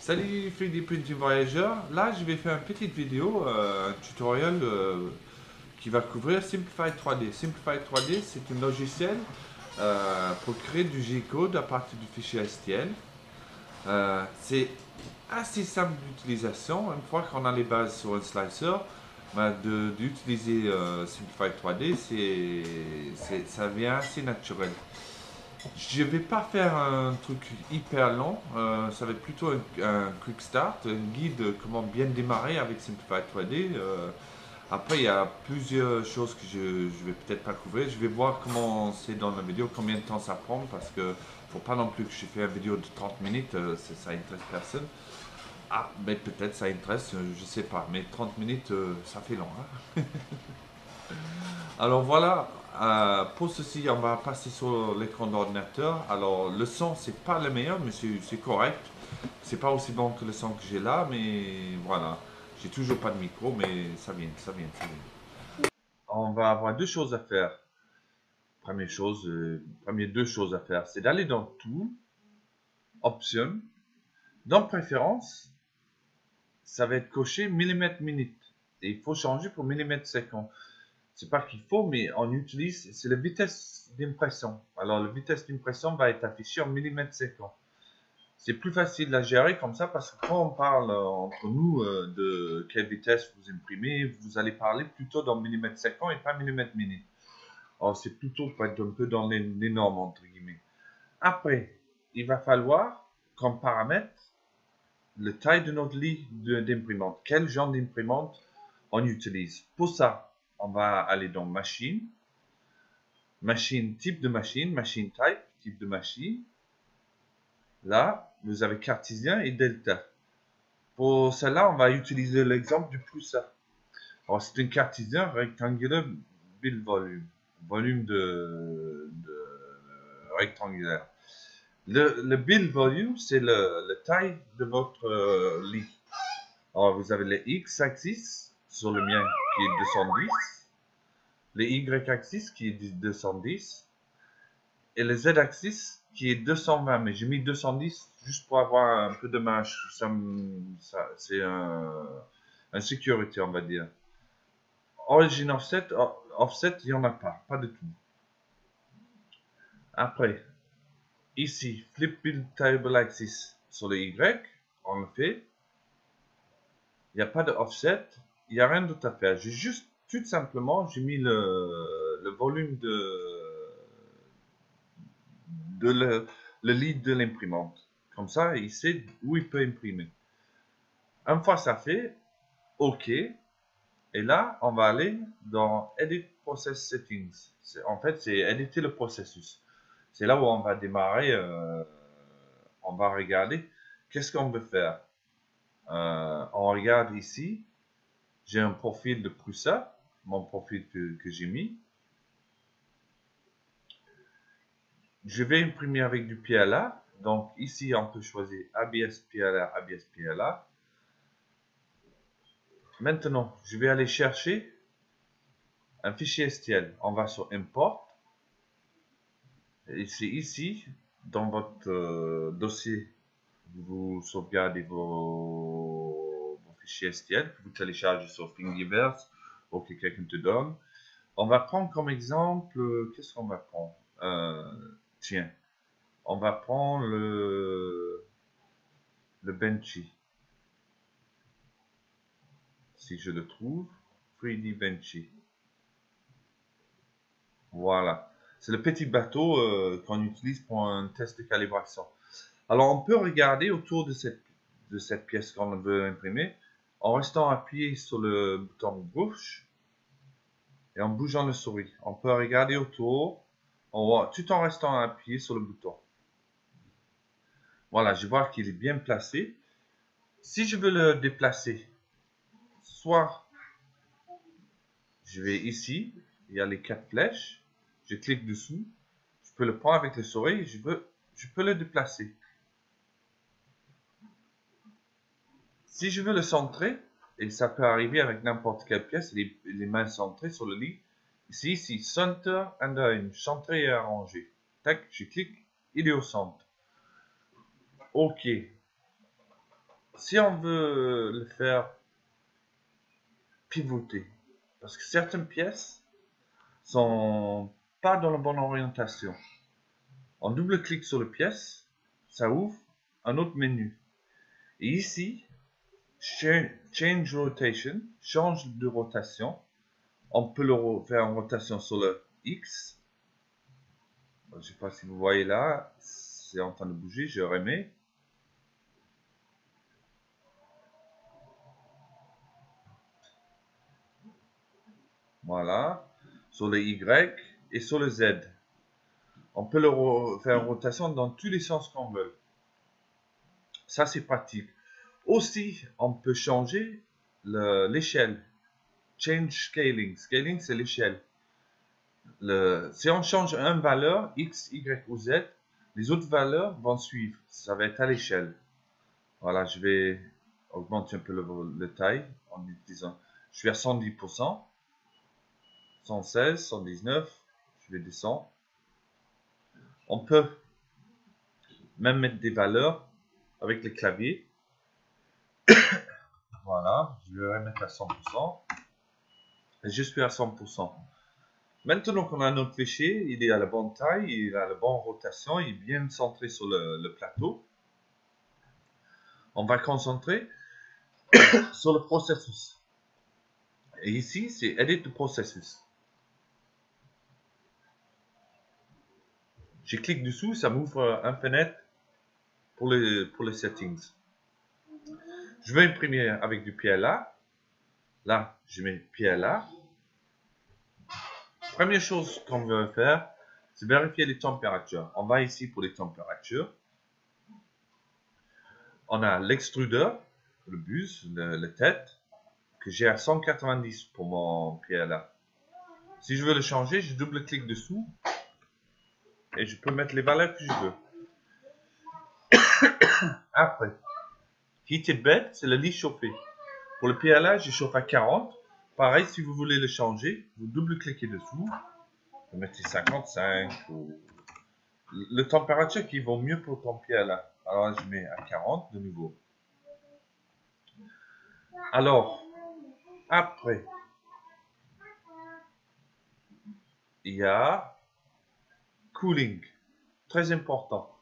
Salut 3D Printing Voyageur, là je vais faire une petite vidéo, un tutoriel qui va couvrir Simplify 3D. Simplify 3D c'est un logiciel pour créer du G-code à partir du fichier STL. C'est assez simple d'utilisation, une fois qu'on a les bases sur un slicer, d'utiliser Simplify 3D, ça vient assez naturel. Je vais pas faire un truc hyper long, ça va être plutôt un quick start, un guide de comment bien démarrer avec Simplify 3D. Après, il y a plusieurs choses que je vais peut-être pas couvrir. Je vais voir comment c'est dans la vidéo, combien de temps ça prend, parce que faut pas non plus que je fasse une vidéo de 30 minutes, ça intéresse personne. Ah, mais peut-être ça intéresse, je sais pas, mais 30 minutes, ça fait long, hein. Alors voilà, pour ceci, on va passer sur l'écran d'ordinateur. Alors le son, c'est pas le meilleur, mais c'est correct. C'est pas aussi bon que le son que j'ai là, mais voilà. J'ai toujours pas de micro, mais ça vient, ça vient, ça vient. On va avoir deux choses à faire. Première deux choses à faire, c'est d'aller dans tout, option, dans préférence, ça va être coché millimètre minute. Et il faut changer pour millimètre seconde. C'est pas qu'il faut, mais on utilise, c'est la vitesse d'impression. Alors, la vitesse d'impression va être affichée en millimètres secondes. C'est plus facile à gérer comme ça parce que quand on parle entre nous de quelle vitesse vous imprimez, vous allez parler plutôt dans millimètres secondes et pas millimètres minute. Alors, c'est plutôt pour être un peu dans les normes, entre guillemets. Après, il va falloir qu'on paramètre la taille de notre lit d'imprimante. Quel genre d'imprimante on utilise. Pour ça, on va aller dans Machine, type de machine, machine type, type de machine. Là, vous avez cartésien et delta. Pour cela, on va utiliser l'exemple du Prusa. Alors, c'est un cartésien rectangulaire build volume. Volume de rectangulaire. Le build volume, c'est la taille de votre lit. Alors, vous avez le x-axis sur le mien qui est 210, le y-axis qui est 210 et le z-axis qui est 220. Mais j'ai mis 210 juste pour avoir un peu de marge. C'est un sécurité, on va dire. Origin offset, il n'y en a pas, pas du tout. Après, ici, flip build table axis sur le y, on le fait. Il n'y a pas de offset, il n'y a rien d'autre à faire. J'ai juste, tout simplement, j'ai mis le volume de le lead de l'imprimante. Comme ça, il sait où il peut imprimer. Une fois ça fait, OK. Et là, on va aller dans Edit Process Settings. En fait, c'est éditer le processus. C'est là où on va démarrer. On va regarder qu'est-ce qu'on veut faire. On regarde ici. J'ai un profil de Prusa, mon profil que j'ai mis. Je vais imprimer avec du PLA. Donc ici, on peut choisir ABS PLA, ABS PLA. Maintenant, je vais aller chercher un fichier STL. On va sur Import. Et c'est ici, dans votre dossier, vous sauvegardez vos fichiers STL que vous téléchargez sur Thingiverse ou que quelqu'un te donne. On va prendre comme exemple, qu'est-ce qu'on va prendre? Tiens, on va prendre le Benchy. Si je le trouve, 3D Benchy. Voilà. C'est le petit bateau qu'on utilise pour un test de calibration. Alors, on peut regarder autour de cette pièce qu'on veut imprimer en restant appuyé sur le bouton gauche et en bougeant le souris. On peut regarder autour tout en restant appuyé sur le bouton. Voilà, je vois qu'il est bien placé. Si je veux le déplacer, soit je vais ici, il y a les 4 flèches, je clique dessous, je peux le prendre avec le souris et je peux le déplacer. Si je veux le centrer, et ça peut arriver avec n'importe quelle pièce, les mains centrées sur le lit, ici, Center and Arrange, centré et arrangé. Tac, je clique, il est au centre. OK. Si on veut le faire pivoter, parce que certaines pièces sont pas dans la bonne orientation. On double-clique sur la pièce, ça ouvre un autre menu. Et ici, Change Rotation, change de rotation. On peut le faire en rotation sur le X. Je ne sais pas si vous voyez là, c'est en train de bouger, je remets. Voilà, sur le Y et sur le Z. On peut le faire en rotation dans tous les sens qu'on veut. Ça, c'est pratique. Aussi, on peut changer l'échelle. Change Scaling. Scaling, c'est l'échelle. Si on change une valeur, X, Y ou Z, les autres valeurs vont suivre. Ça va être à l'échelle. Voilà, je vais augmenter un peu le taille en utilisant. Je suis à 110%, 116, 119, je vais descendre. On peut même mettre des valeurs avec le clavier. Voilà, je vais remettre à 100%. Et je suis à 100%. Maintenant qu'on a notre fichier, il est à la bonne taille, il a la bonne rotation, il est bien centré sur le plateau. On va concentrer sur le processus. Et ici, c'est Edit the Processus. Je clique dessous, ça m'ouvre une fenêtre pour les settings. Je vais imprimer avec du PLA. Là, je mets PLA. Première chose qu'on veut faire, c'est vérifier les températures. On va ici pour les températures. On a l'extrudeur, le bus, la tête, que j'ai à 190 pour mon PLA. Si je veux le changer, je double-clique dessous et je peux mettre les valeurs que je veux. Après, Heated Bed, c'est le lit chauffé. Pour le PLA, je chauffe à 40. Pareil, si vous voulez le changer, vous double-cliquez dessous. Vous mettez 55 ou le température qui vaut mieux pour ton PLA. Alors, je mets à 40 de nouveau. Alors, après, il y a Cooling. Très important.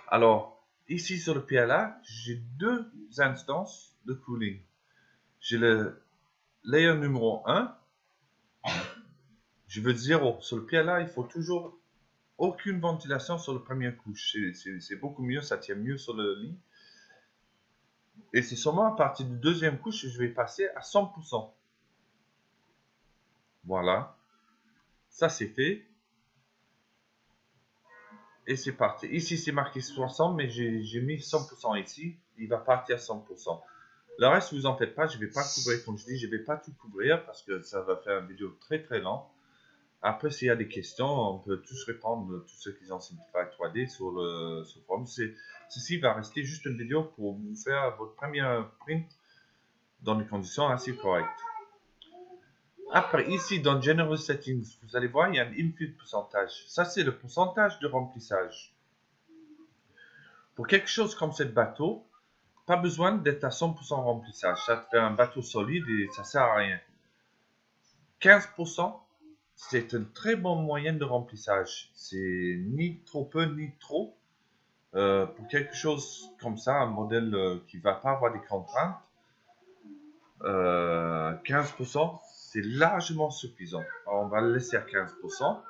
Alors, ici sur le PLA, j'ai deux instances de cooling. J'ai le layer numéro 1. Je veux 0. Sur le PLA, il faut toujours aucune ventilation sur la première couche. C'est beaucoup mieux, ça tient mieux sur le lit. Et c'est seulement à partir de deuxième couche que je vais passer à 100%. Voilà. Ça, c'est fait. Et c'est parti. Ici, c'est marqué 60, mais j'ai mis 100% ici. Il va partir à 100%. Le reste, vous en faites pas. Je ne vais pas couvrir, comme je dis, je ne vais pas tout couvrir parce que ça va faire une vidéo très très longue. Après, s'il y a des questions, on peut tous répondre, tous ceux qui ont Simplify 3D sur le forum. Ceci va rester juste une vidéo pour vous faire votre première print dans des conditions assez correctes. Après, ici, dans General Settings, vous allez voir, il y a un Infill pourcentage. Ça, c'est le pourcentage de remplissage. Pour quelque chose comme ce bateau, pas besoin d'être à 100% remplissage. Ça te fait un bateau solide et ça sert à rien. 15%, c'est une très bonne moyenne de remplissage. C'est ni trop peu, ni trop. Pour quelque chose comme ça, un modèle qui ne va pas avoir des contraintes, 15%, c'est largement suffisant. Alors, on va le laisser à 15%.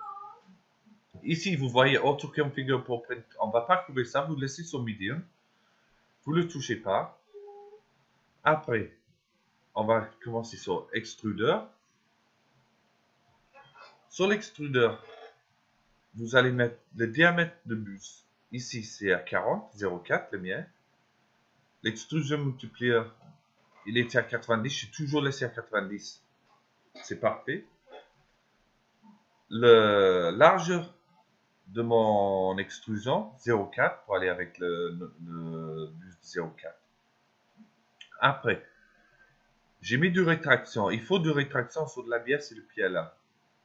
Ici, vous voyez Auto Configure pour print. On ne va pas couvrir ça, vous le laissez sur Medium. Vous ne le touchez pas. Après, on va commencer sur Extrudeur. Sur l'extrudeur, vous allez mettre le diamètre de bus. Ici, c'est à 40, 0,4 le mien. L'extrusion multiplier, il était à 90, je suis toujours laissé à 90. C'est parfait. Le largeur de mon extrusion, 0,4 pour aller avec le bus de 0,4. Après, j'ai mis du rétraction. Il faut de rétraction sur de l'ABS et le PLA.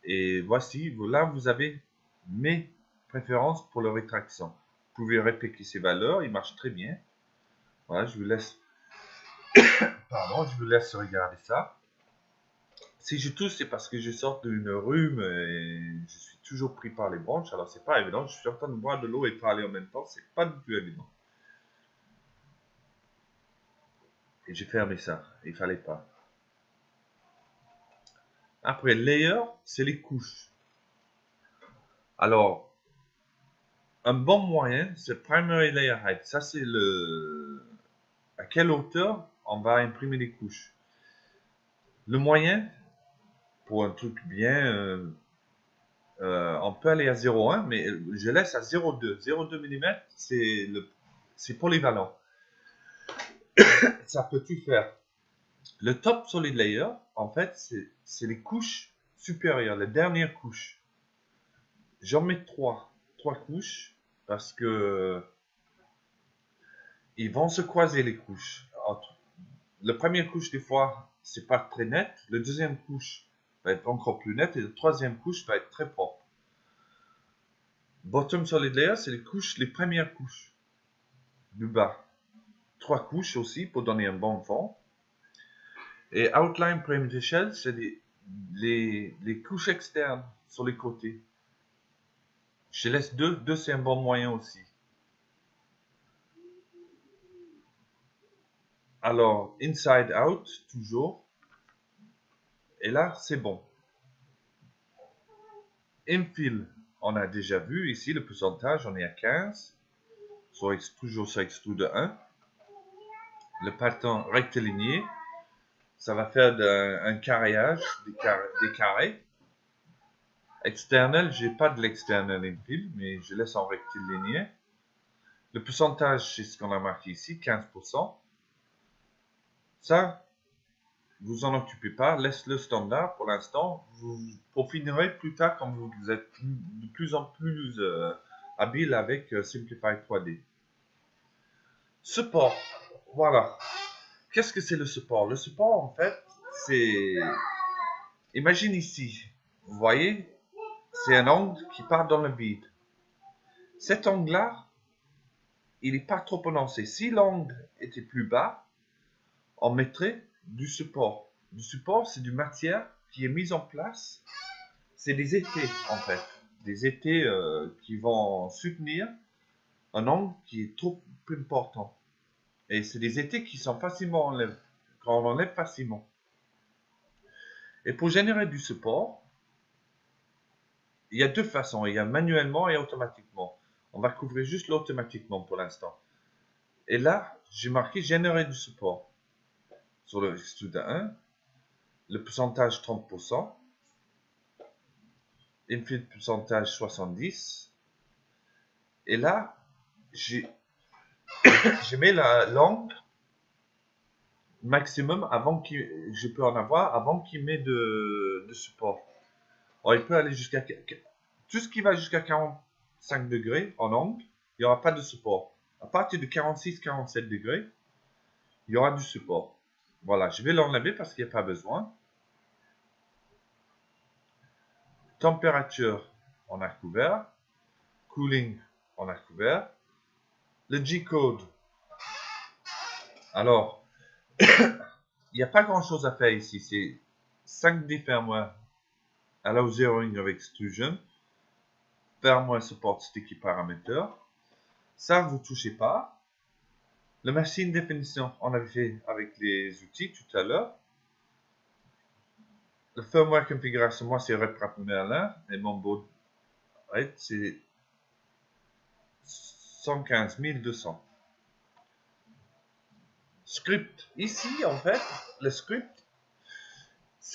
Et voici, là vous avez mes préférences pour la rétraction. Vous pouvez répliquer ces valeurs, il marche très bien. Voilà, je vous laisse Pardon, je vous laisse regarder ça. Si je tousse, c'est parce que je sors d'une rhume et je suis toujours pris par les branches. Alors, c'est pas évident. Je suis en train de boire de l'eau et parler en même temps. C'est pas du tout évident. Et j'ai fermé ça. Il fallait pas. Après, layer, c'est les couches. Alors, un bon moyen, c'est primary layer height. Ça, c'est à quelle hauteur on va imprimer les couches. Le moyen, pour un truc bien, on peut aller à 0,1, mais je laisse à 0,2. 0,2 mm, c'est polyvalent. Ça peut tout faire. Le top solid layer, en fait, c'est les couches supérieures, les dernières couches. J'en mets trois couches, parce que ils vont se croiser les couches. La première couche, des fois, c'est pas très net. La deuxième couche va être encore plus nette et la troisième couche va être très propre. Bottom solid layer, c'est les premières couches du bas. 3 couches aussi pour donner un bon fond. Et outline perimeter shell, c'est les couches externes sur les côtés. Je laisse deux c'est un bon moyen aussi. Alors, inside out, toujours. Et là, c'est bon. Infill, on a déjà vu ici le pourcentage, on est à 15. Toujours sur extrude 1. Le pattern rectiligne, ça va faire un carréage, des carrés. External, j'ai pas de l'external infill, mais je laisse en rectiligne. Le pourcentage, c'est ce qu'on a marqué ici, 15%. Ça, vous en occupez pas, laisse-le standard pour l'instant. Vous peaufinerez plus tard quand vous êtes de plus en plus habile avec Simplify 3D. Support, voilà. Qu'est-ce que c'est le support? Le support, en fait, c'est... Imagine ici, vous voyez, c'est un angle qui part dans le vide. Cet angle-là, il n'est pas trop prononcé. Si l'angle était plus bas, on mettrait du support. Du support, c'est du matière qui est mise en place. C'est des étais, en fait. Des étais qui vont soutenir un angle qui est trop important. Et c'est des étais qui sont facilement enlèvés, qu'on enlève facilement. Et pour générer du support, il y a deux façons. Il y a manuellement et automatiquement. On va couvrir juste l'automatiquement pour l'instant. Et là, j'ai marqué générer du support. Sur le extrude 1, le pourcentage 30%, infill pourcentage 70%, et là, je mets l'angle maximum avant je peux en avoir avant qu'il m'ait de support. Alors, il peut aller jusqu'à tout ce qui va jusqu'à 45 degrés en angle, il n'y aura pas de support. À partir de 46-47 degrés, il y aura du support. Voilà, je vais l'enlever parce qu'il n'y a pas besoin. Température, on a couvert. Cooling, on a couvert. Le G-code. Alors, il n'y a pas grand chose à faire ici. C'est 5D firmware. Allow zeroing of extrusion. Firmware support sticky parameter. Ça, vous ne touchez pas. Le machine definition, on avait fait avec les outils tout à l'heure. Le firmware configuration, moi, c'est RepRap Merlin. Et mon baud rate, c'est 115 200. Script. Ici, en fait, le script,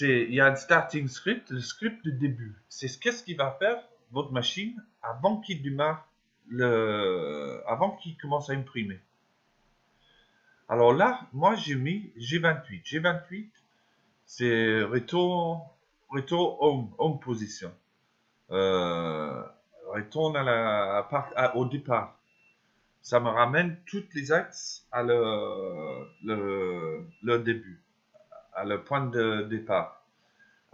il y a un starting script, le script de début. C'est qu'est-ce qu'il va faire votre machine avant qu'il démarre avant qu'il commence à imprimer. Alors là, moi j'ai mis G28. G28, c'est retourne home position. Retourne au départ. Ça me ramène tous les axes à le début, à le point de départ.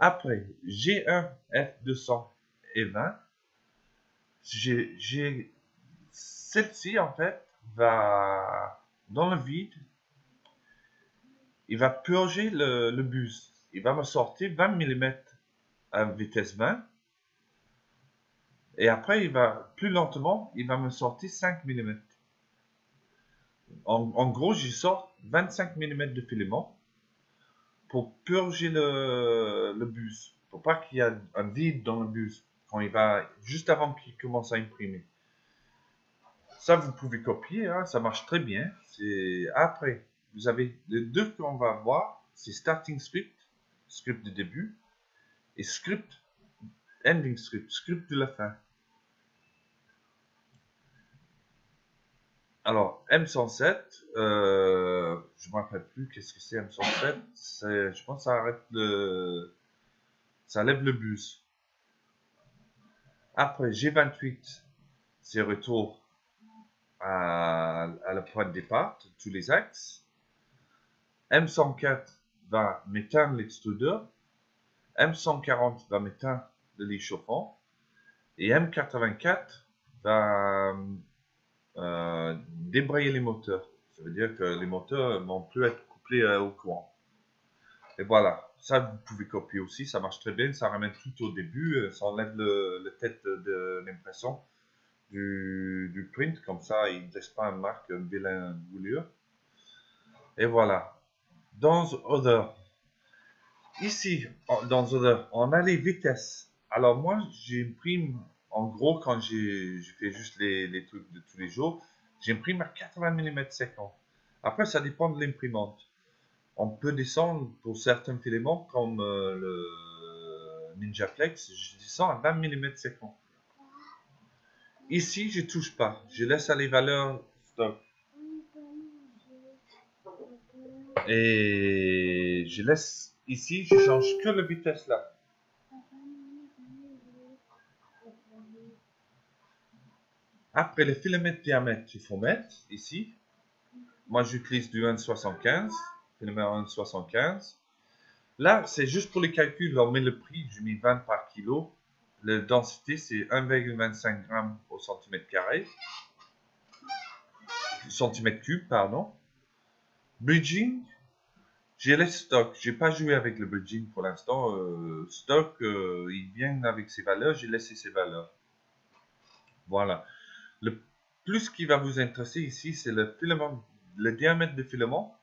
Après, G1, F200 et 20, celle-ci, en fait, va dans le vide il va purger le bus. Il va me sortir 20 mm à vitesse 20. Et après, il va plus lentement, il va me sortir 5 mm. En gros, j'y sors 25 mm de filament pour purger le bus. Pour pas qu'il y ait un vide dans le bus quand il va juste avant qu'il commence à imprimer. Ça, vous pouvez copier, hein, ça marche très bien. Après, vous avez les deux qu'on va voir, c'est starting script, script de début, et script, ending script, script de la fin. Alors, M107, je ne me rappelle plus qu'est-ce que c'est M107. Je pense que ça lève le bus. Après, G28, c'est retour à la point de départ, tous les axes. M104 va m'éteindre l'extrudeur. M140 va m'éteindre le lit chauffant. Et M84 va débrayer les moteurs. Ça veut dire que les moteurs ne vont plus être couplés au courant. Et voilà, ça vous pouvez copier aussi, ça marche très bien, ça ramène tout au début, ça enlève le tête de l'impression du print, comme ça il ne laisse pas une marque, une vilaine boulure. Et voilà. Dans Other, ici, dans Other, on a les vitesses. Alors moi, j'imprime, en gros, quand je fais juste les trucs de tous les jours, j'imprime à 80 mm second. Après, ça dépend de l'imprimante. On peut descendre pour certains filaments, comme le NinjaFlex, je descends à 20 mm second. Ici, je touche pas. Je laisse à les valeurs stock. Et je laisse ici, je change que la vitesse là. Après, les filaments de diamètre, il faut mettre ici. Moi, j'utilise du 1,75, filament 1,75. Là, c'est juste pour les calculs. On met le prix, je mets 20 par kilo. La densité, c'est 1,25 g au centimètre carré. Centimètre cube, pardon. Bridging, j'ai les stocks. J'ai pas joué avec le bridging pour l'instant. Stock, il vient avec ses valeurs. J'ai laissé ses valeurs. Voilà. Le plus qui va vous intéresser ici, c'est le filament, le diamètre de filament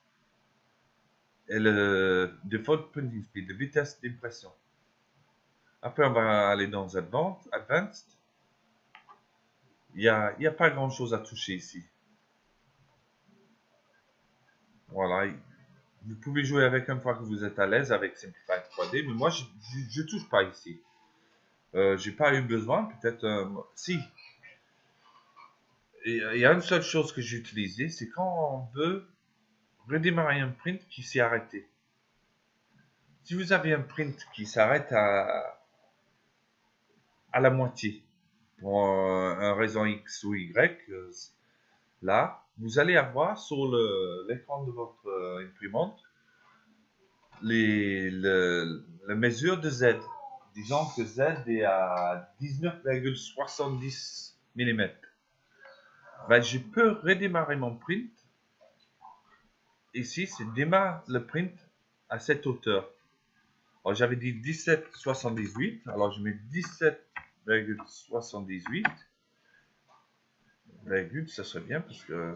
et le default printing speed, la vitesse d'impression. Après, on va aller dans Advanced. Il n'y a pas grand chose à toucher ici. Voilà. Vous pouvez jouer avec une fois que vous êtes à l'aise avec Simplify 3D, mais moi, je touche pas ici. J'ai pas eu besoin, peut-être. Si. Il y a une seule chose que j'ai utilisée, c'est quand on veut redémarrer un print qui s'est arrêté. Si vous avez un print qui s'arrête à la moitié, pour un raison X ou Y, là, vous allez avoir sur l'écran de votre imprimante la mesure de Z. Disons que Z est à 19,70 mm. Ben, je peux redémarrer mon print. Ici, c'est démarre le print à cette hauteur. Alors, j'avais dit 17,78. Alors, je mets 17,78. Virgule, ça serait bien parce que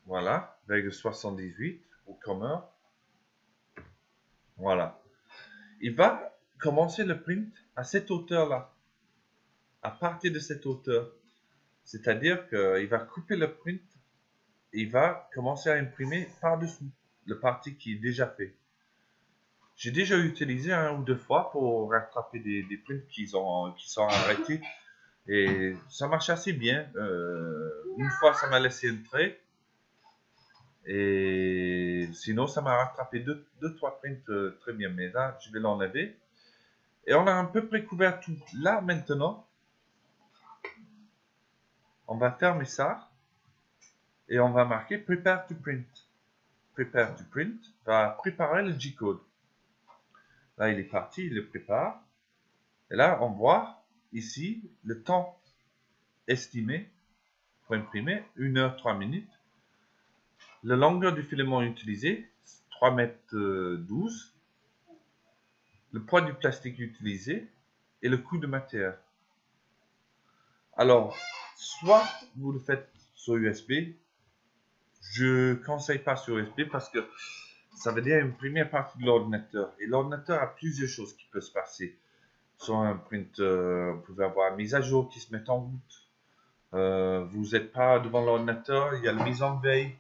voilà, 78 au commun. Voilà. Il va commencer le print à cette hauteur-là. À partir de cette hauteur. C'est-à-dire qu'il va couper le print. Il va commencer à imprimer par-dessous le parti qui est déjà fait. J'ai déjà utilisé un ou deux fois pour rattraper des prints qui sont arrêtés. Et ça marche assez bien. Une fois, ça m'a laissé un trait. Et sinon, ça m'a rattrapé deux, trois prints très bien. Mais là, je vais l'enlever. Et on a à peu près couvert tout. Là, maintenant, on va fermer ça. Et on va marquer Prepare to print. Prepare to print va préparer le G-code. Là, il est parti, il le prépare. Et là, on voit ici le temps estimé pour imprimer, 1 heure 3 minutes. La longueur du filament utilisé, 3,12 m, le poids du plastique utilisé et le coût de matière. Alors, soit vous le faites sur USB, je ne conseille pas sur USB parce que ça veut dire une première partie de l'ordinateur. Et l'ordinateur a plusieurs choses qui peuvent se passer. Sur un print, vous pouvez avoir une mise à jour qui se met en route. Vous n'êtes pas devant l'ordinateur, il y a la mise en veille.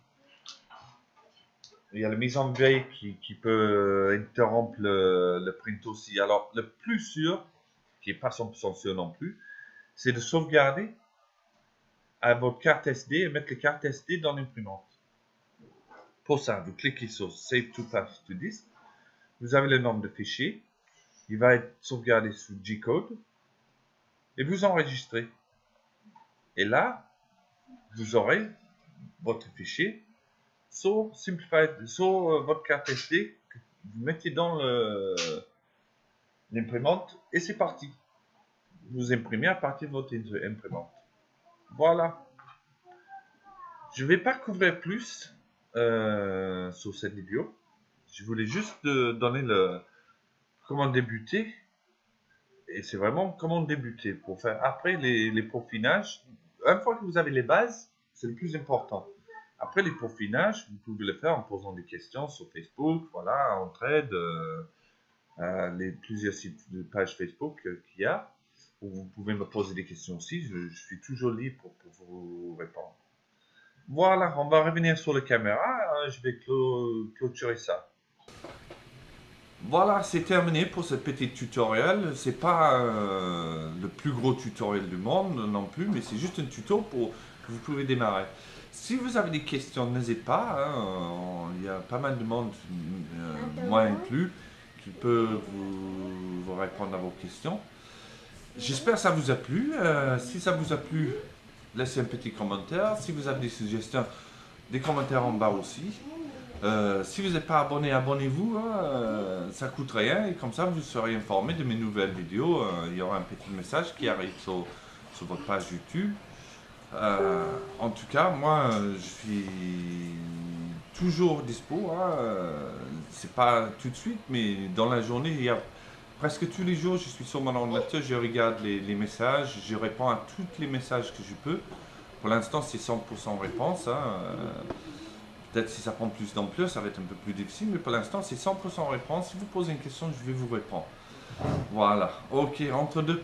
Il y a la mise en veille qui peut interrompre le print aussi. Alors, le plus sûr, qui n'est pas 100% sûr non plus, c'est de sauvegarder à votre carte SD et mettre la carte SD dans l'imprimante. Pour ça, vous cliquez sur Save to Path to Disk. Vous avez le nombre de fichiers. Il va être sauvegardé sous G-code. Et vous enregistrez. Et là, vous aurez votre fichier sur votre carte SD que vous mettez dans l'imprimante et c'est parti. Vous imprimez à partir de votre imprimante. Voilà. Je ne vais pas couvrir plus sur cette vidéo. Je voulais juste donner comment débuter. Et c'est vraiment comment débuter pour faire après les peaufinages. Une fois que vous avez les bases, c'est le plus important. Après les peaufinages, vous pouvez le faire en posant des questions sur Facebook, voilà, Entraide, les plusieurs sites de pages Facebook qu'il y a. Où vous pouvez me poser des questions aussi, je suis toujours libre pour vous répondre. Voilà, on va revenir sur la caméra, je vais clôturer ça. Voilà, c'est terminé pour ce petit tutoriel. C'est pas le plus gros tutoriel du monde non plus, mais c'est juste un tuto pour que vous pouvez démarrer. Si vous avez des questions, n'hésitez pas. Il y a pas mal de monde, moi inclus, qui peut vous répondre à vos questions. J'espère que ça vous a plu. Si ça vous a plu, laissez un petit commentaire. Si vous avez des suggestions, des commentaires en bas aussi. Si vous n'êtes pas abonné, abonnez-vous, ça ne coûte rien et comme ça vous serez informé de mes nouvelles vidéos. Il y aura un petit message qui arrive sur votre page YouTube. En tout cas, moi je suis toujours dispo, c'est pas tout de suite, mais dans la journée, il y a presque tous les jours, je suis sur mon ordinateur, je regarde les messages, je réponds à tous les messages que je peux. Pour l'instant, c'est 100% réponse. Peut-être si ça prend plus d'ampleur, ça va être un peu plus difficile, mais pour l'instant, c'est 100% réponse. Si vous posez une question, je vais vous répondre. Voilà. Ok, entre deux.